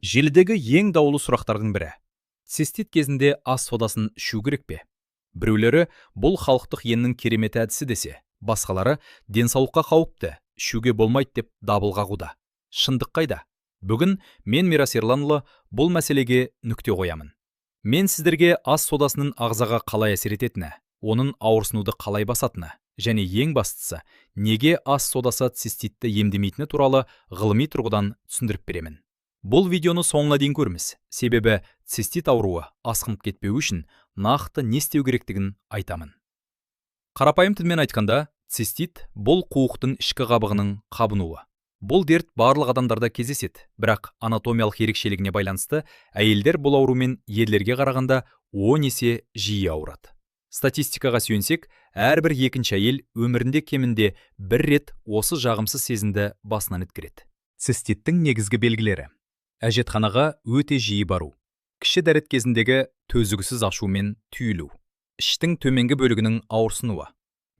Желідегі ең даулы сұрақтардың бірі. Цистит кезінде ас содасын ішу керек пе? Біреулері бұл халықтық еннің керемет әдісі десе, басқалары денсаулыққа қауіпті, ішуге болмайды деп дабыл қағуда. Шындық қайда? Бүгін мен Мирас Ерланұлы бұл мәселеге нүкте қоямын. Мен сіздерге ас содасының ағзаға қалай әсер ететіні, оның ауырсынуды қалай басатыны, және ең бастысы, неге ас содасы циститті емдемейтіні туралы ғылыми тұрғыдан түсіндіріп беремін. Бұл видеоны соңына дейін көріңіз, себебі цистит ауруы асқынып кетпеу үшін нақты не істеу керектігін айтамын. Қарапайым тілмен айтқанда, цистит бұл қуықтың ішкі қабығының қабынуы. Бұл дерт барлық адамдарда кездеседі, бірақ анатомиялық ерекшелігіне байланысты әйелдер бұл аурумен ерлерге қарағанда 10 есе жиі ауырады. Статистикаға сүйенсек, әрбір екінші әйел өмірінде кемінде бір рет осы жағымсыз сезімді басынан өткереді. Циститтің негізгі белгілері: әжетханаға өте жиі бару, кіші дәрет кезіндегі төзгісіз ашу мен түйілу, іштің төменгі бөлігінің ауырсынуы,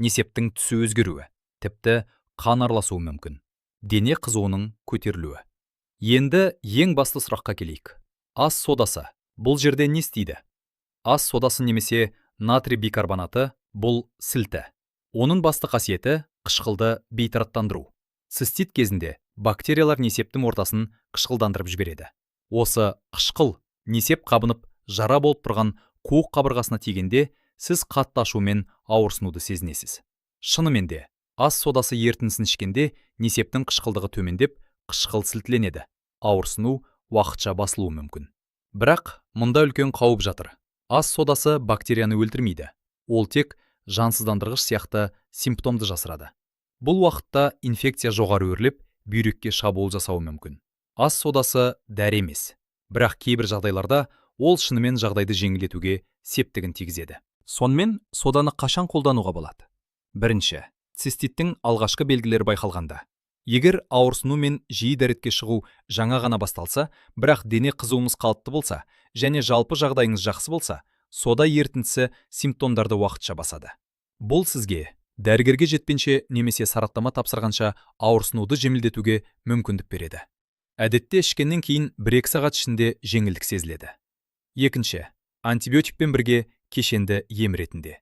несептің түсі өзгеруі, тіпті қан араласуы мүмкін, дене қызуының көтерілуі. Енді ең басты сұраққа келейік. Ас содасы бұл жерде не істейді? Ас содасы немесе натрий бикарбонаты бұл сілті. Оның басты қасиеті қышқылды бейтараптандыру. Цистит кезінде бактериялар несептің ортасын қышқылдандырып жібереді. Осы қышқыл несеп қабынып жара болып тұрған қуық қабырғасына тигенде сіз қатты ашу мен ауырсынуды сезінесіз. Шынымен де, ас содасы ертінсін ішкенде несептің қышқылдығы төмендеп, қышқыл сілтіленеді. Ауырсыну уақытша басылуы мүмкін. Бірақ мұнда үлкен қауіп жатыр. Ас содасы бактерияны өлтірмейді. Ол тек жансыздандырғыш сияқты симптомды жасырады. Бұл уақытта инфекция жоғары өрлеп, бүйрекке шабуыл жасауы мүмкін. Ас содасы дәрі емес, бірақ кейбір жағдайларда ол шынымен жағдайды жеңілдетуге септігін тигізеді. Сонымен соданы қашан қолдануға болады? Бірінші, циститтің алғашқы белгілері байқалғанда. Егер ауырсыну мен жиі дәретке шығу жаңа ғана басталса, бірақ дене қызуыңыз қалыпты болса, және жалпы жағдайыңыз жақсы болса, сода ерітіндісі симптомдарды уақытша басады. Бұл сізге дәрігерге жетпенше немесе сараптама тапсырғанша ауырсынуды жеңілдетуге мүмкіндік береді. Әдетте ішкеннен кейін 1-2 сағат ішінде жеңілдік сезіледі. Екінші, антибиотикпен бірге кешенді ем ретінде.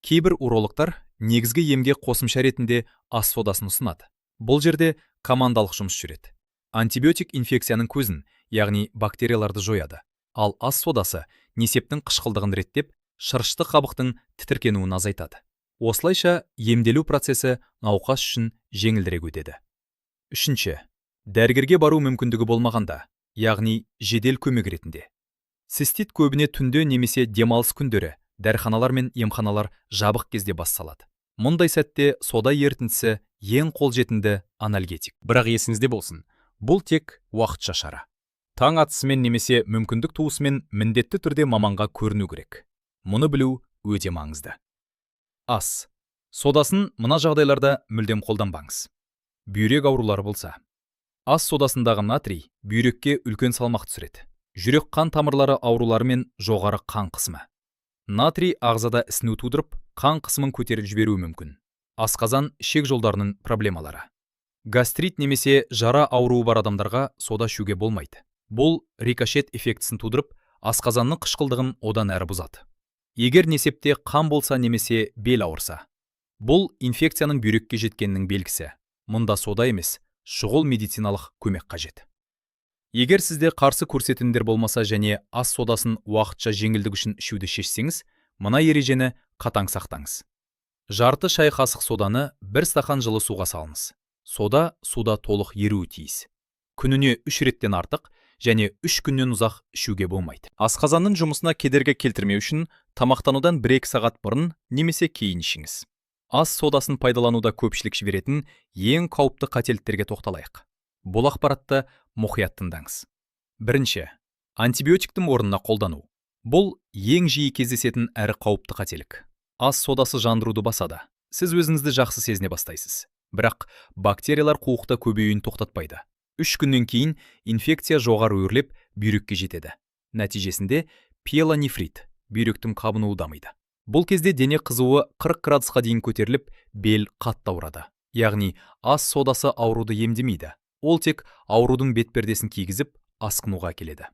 Кейбір урологтар негізгі емге қосымша ретінде ас содасын ұсынады. Бұл жерде командалық жұмыс жүреді. Антибиотик инфекцияның көзін, яғни бактерияларды жояды. Ал ас содасы несептің қышқылдығын реттеп, шырышты қабықтың тітіркенуін азайтады. Осылайша емделу процесі науқас үшін жеңілдірек өтеді. Үшінші, дәрігерге бару мүмкіндігі болмағанда, яғни жедел көмек ретінде. Цистит көбіне түнде немесе демалыс күндері дәріханалар мен емханалар жабық кезде басталады. Мұндай сәтте сода ерітіндісі ең қолжетімді анальгетик. Бірақ есіңізде болсын, бұл тек уақытша шара. Таң атысымен немесе мүмкіндік туысымен міндетті түрде маманға көріну керек. Мұны білу өте маңызды. Ас содасын мына жағдайларда мүлдем қолданбаңыз. Бүйрек аурулары болса. Ас содасындағы натрий бүйрекке үлкен салмақ түсіреді. Жүрек қан тамырлары аурулары мен жоғары қан қысымы. Натрий ағзада ісіну тудырып, қан қысымын көтеріп жіберуі мүмкін. Асқазан ішек жолдарының проблемалары. Гастрит немесе жара ауруы бар адамдарға сода ішуге болмайды. Бұл рикошет эффектісін тудырып, асқазанның қышқылдығын одан әрі бұзады. Егер несепте қан болса немесе бел ауырса, бұл инфекцияның бүйрекке жеткенінің белгісі. Мұнда сода емес, шұғыл медициналық көмек қажет. Егер сізде қарсы көрсетіндер болмаса және ас содасын уақытша жеңілдік үшін ішуді шешсеңіз, мына ережені қатаң сақтаңыз. Жарты шай қасық соданы 1 стақан жылы суға салыңыз. Сода суда толық еруі тиіс. Күніне 3 реттен артық және 3 күннен ұзақ ішуге болмайды. Асқазанның жұмысына кедергі келтірмеу үшін тамақтанудан 1-2 сағат бұрын немесе кейін ішіңіз. Ас содасын пайдалануда көпшілік жіберетін ең қауіпті қателіктерге тоқталайық. Бұл ақпаратты мұқият тыңдаңыз. Бірінші, антибиотиктің орнына қолдану. Бұл ең жиі кездесетін әрі қауіпті қателік. Ас содасы жандыруды басады. Сіз өзіңізді жақсы сезіне бастайсыз. Бірақ бактериялар қуықта көбеюін тоқтатпайды. 3 күннен кейін инфекция жоғары өрлеп, бүйрекке жетеді. Нәтижесінде пиелонефрит, бүйректің қабынуы дамиды. Бұл кезде дене қызуы 40 градусқа дейін көтеріліп, бел қатты ауырады. Яғни ас содасы ауруды емдемейді. Ол тек аурудың бетпердесін кигізіп, асқынуға келеді.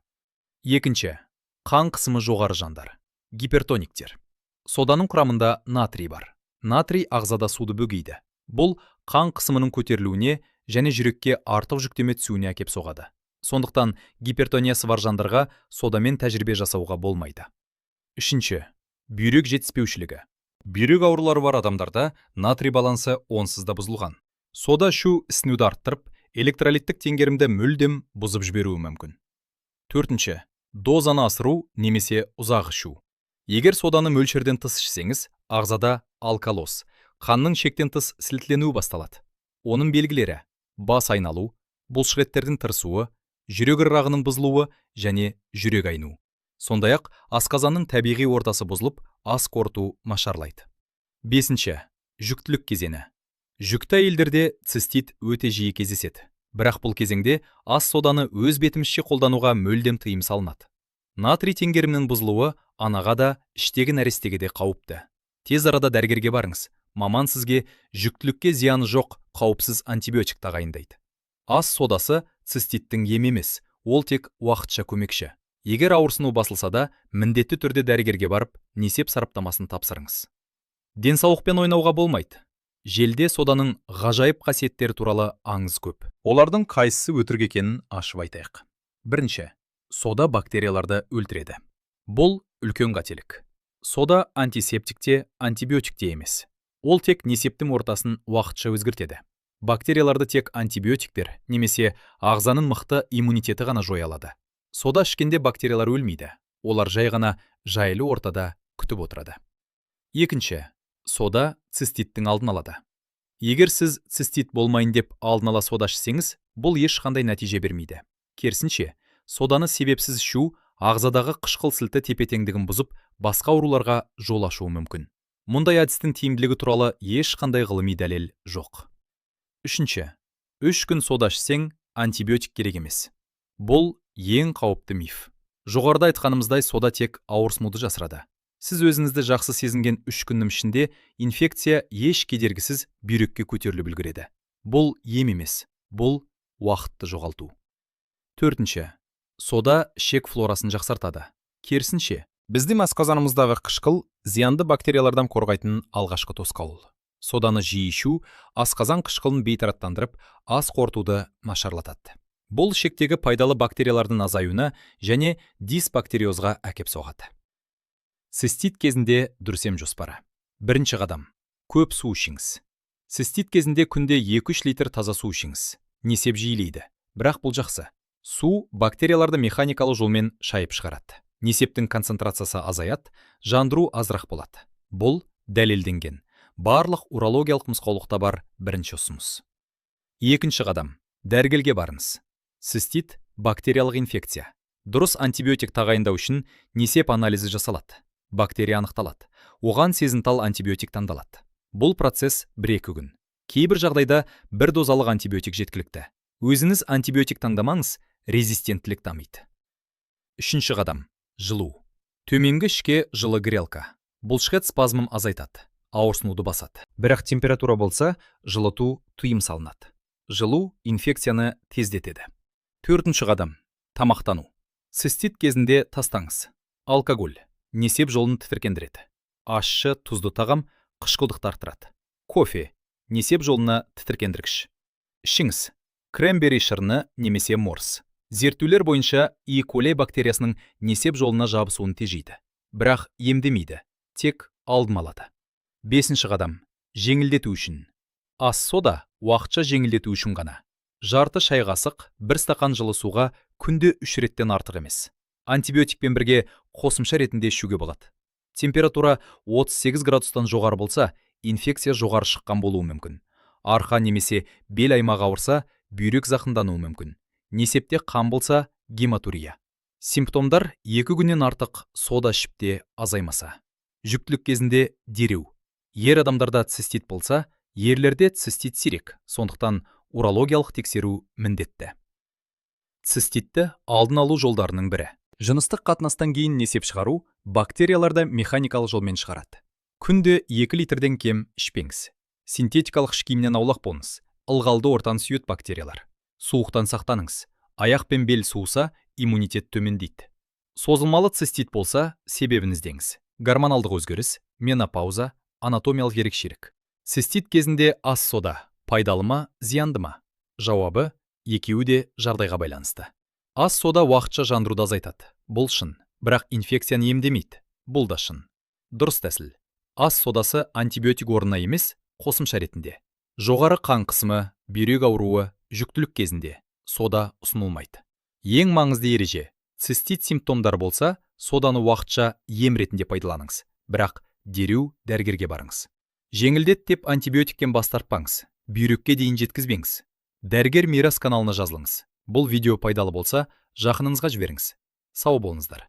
Екінші, қан қысымы жоғары жандар, гипертониктер. Соданың құрамында натрий бар. Натрий ағзада суды бөгейді. Бұл қан қысымының көтерілуіне және жүрекке артық жүктеме түсуіне әкеп соғады. Сондықтан гипертониясы бар жандарға содамен тәжірибе жасауға болмайды. Үшінші, бүйрек жетіспеушілігі. Бүйрек аурулары бар адамдарда натрий балансы онсыз да бұзылған. Сода ішу ісінуді арттырып, электролиттік теңгерімді мүлдем бұзып жіберуі мүмкін. Төртінші, дозаны асыру немесе ұзақ ішу. Егер соданы мөлшерден тыс ішсеңіз, ағзада алкалоз, қанның шектен тыс сілтіленуі басталады. Оның белгілері: бас айналу, бұлшықеттердің тырысуы, жүрек ырғағының бұзылуы және жүрек айну. Сондай-ақ асқазанның табиғи ортасы бұзылып, ас қорыту нашарлайды. Бесінші, жүктілік кезеңі. Жүкті әйелдерде цистит өте жиі кездеседі. Бірақ бұл кезеңде ас соданы өз бетімізше қолдануға мүлдем тыйым салынады. Натрий теңгерімінің бұзылуы анаға да, іштегі нәрестеге де қауіпті. Тез арада дәрігерге барыңыз. Маман сізге жүктілікке зияны жоқ қауіпсіз антибиотик тағайындайды. Ас содасы циститтің ем емес, ол тек уақытша көмекші. Егер ауырсыну басылса да, міндетті түрде дәрігерге барып, несеп сараптамасын тапсырыңыз. Денсаулықпен ойнауға болмайды. Желде соданың ғажайып қасиеттері туралы аңыз көп. Олардың қайсысы өтірік екенін ашып айтайық. Бірінші, сода бактерияларды өлтіреді. Бұл үлкен қателік. Сода антисептик те, антибиотик те емес. Ол тек несептің ортасын уақытша өзгертеді. Бактерияларды тек антибиотиктер немесе ағзаның мықты иммунитеті ғана жоя алады. Сода ішкенде бактериялар өлмейді. Олар жай ғана жайлы ортада күтіп отырады. Екінші, сода циститтің алдын алады. Егер сіз цистит болмайын деп алдын ала сода ішсеңіз, бұл ешқандай нәтиже бермейді. Керісінше, соданы себепсіз ішу ағзадағы қышқыл сілті тепе-теңдігін бұзып, басқа ауруларға жол ашуы мүмкін. Мұндай әдістің тиімділігі туралы ешқандай ғылыми дәлел жоқ. Үшінші, 3 күн сода ішсең, антибиотик керек емес. Бұл ең қауіпті миф. Жоғарыда айтқанымыздай, сода тек ауырсынуды жасырады. Сіз өзіңізді жақсы сезінген 3 күннің ішінде инфекция еш кедергісіз бүйрекке көтеріліп үлгереді. Бұл ем емес, бұл уақытты жоғалту. Төртінші, сода ішек флорасын жақсартады. Керісінше, біздің асқазанымыздағы қышқыл зиянды бактериялардан қорғайтын алғашқы тосқауыл. Соданы жиі ішу асқазан қышқылын бейтараптандырып, ас қорытуды нашарлатады. Бұл ішектегі пайдалы бактериялардың азаюына және дисбактериозға әкеп соғады. Цистит кезінде дүрсем жоспары. Бірінші қадам. Көп су ішіңіз. Цистит кезінде күнде 2-3 литр таза су ішіңіз. Несеп жиілейді. Бірақ бұл жақсы. Су бактерияларды механикалық жолмен шайып шығарады. Несептің концентрациясы азаяды, жандыру азырақ болады. Бұл дәлелденген. Барлық урологиялық нұсқаулықта бар бірінші ұсыныс. Екінші қадам. Дәрігерге барыңыз. Цистит бактериялық инфекция. Дұрыс антибиотик тағайындау үшін несеп анализі жасалады. Бактерия анықталады. Оған сезімтал антибиотик таңдалады. Бұл процесс 1-2 күн. Кейбір жағдайда бір дозалық антибиотик жеткілікті. Өзіңіз антибиотик таңдамаңыз, резистенттілік дамиды. Үшінші қадам. Жылу. Төменгі ішке жылы грелка. Бұлшықет спазмын азайтады. Ауырсынуды басады. Бірақ температура болса, жылыту тыйым салынады. Жылу инфекцияны тездетеді. Төртінші қадам. Тамақтану. Цистит кезінде тастаңыз. Алкоголь. Несеп жолын тітіркендіреді. Ащы, тұзды тағам қышқылдықты арттырады. Кофе. Несеп жолына тітіркендіргіш. Ішіңіз. Кренбери шырыны немесе морс. Зерттеулер бойынша E. coli бактериясының несеп жолына жабысуын тежейді. Бірақ емдемейді. Тек алдын алады. Бесінші қадам. Жеңілдету үшін. Ас сода уақытша жеңілдету үшін ғана. Жарты шай қасық 1 стақан жылы суға күнде 3 реттен артық емес. Антибиотикпен бірге қосымша ретінде ішуге болады. Температура 38 градустан жоғары болса, инфекция жоғары шыққан болуы мүмкін. Арқа немесе бел аймағы ауырса, бүйрек зақымдануы мүмкін. Несепте қан болса, гематурия. Симптомдар 2 күннен артық сода ішіп те азаймаса. Жүктілік кезінде дереу. Ер адамдарда цистит болса, ерлерде цистит сирек, сондықтан урологиялық тексеру міндетті. Циститті алдын алу жолдарының бірі. Жыныстық қатынастан кейін несеп шығару бактерияларды механикалық жолмен шығарады. Күнде 2 литрден кем ішпеңіз. Синтетикалық іш киімнен аулақ болыңыз. Ылғалды ортан сүйет бактериялар. Суықтан сақтаныңыз. Аяқ пен бел суыса, иммунитет төмендейді. Созылмалы цистит болса, себебін іздеңіз. Гормоналдық өзгеріс, менопауза, анатомиялық ерекшелік. Цистит кезінде ас сода пайдалы ма, зиянды ма? Жауабы: екеуі де жағдайға байланысты. Ас сода уақытша жандыруды азайтады. Бұл шын, бірақ инфекцияны емдемейді. Бұл да шын. Дұрыс тәсіл: ас содасы антибиотик орнына емес, қосымша ретінде. Жоғары қан қысымы, бүйрек ауруы, жүктілік кезінде сода ұсынылмайды. Ең маңызды ереже: цистит симптомдар болса, соданы уақытша ем ретінде пайдаланыңыз, бірақ дереу дәрігерге барыңыз. Жеңілдет деп антибиотиктен бас тартпаңыз, бүйрекке дейін жеткізбеңіз. Дәрігер мирас каналына жазылыңыз. Бұл видео пайдалы болса, жақыныңызға жіберіңіз. Сау болыңыздар.